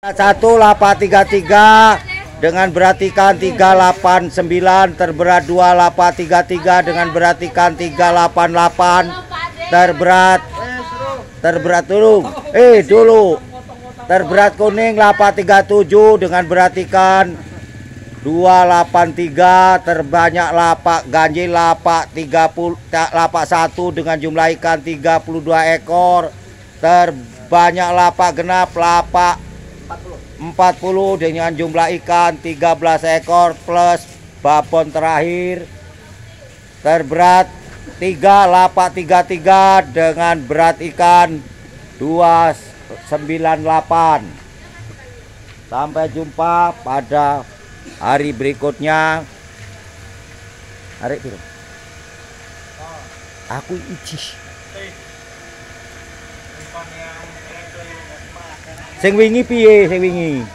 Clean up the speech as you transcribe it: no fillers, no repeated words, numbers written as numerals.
Satu lapak 33 dengan berat ikan 389, terberat 2 lapak 33 dengan berat ikan 388, terberat dulu terberat kuning lapak 37 dengan berat ikan 283, terbanyak lapak ganjil lapak 30 lapak 1 dengan jumlah ikan 32 ekor, terbanyak lapak genap lapak 40 dengan jumlah ikan 13 ekor plus babon terakhir, terberat 3 lapak 33 dengan berat ikan 298. Sampai jumpa pada hari berikutnya. Arek piro? Aku ijih. Sing wingi piye sing wingi?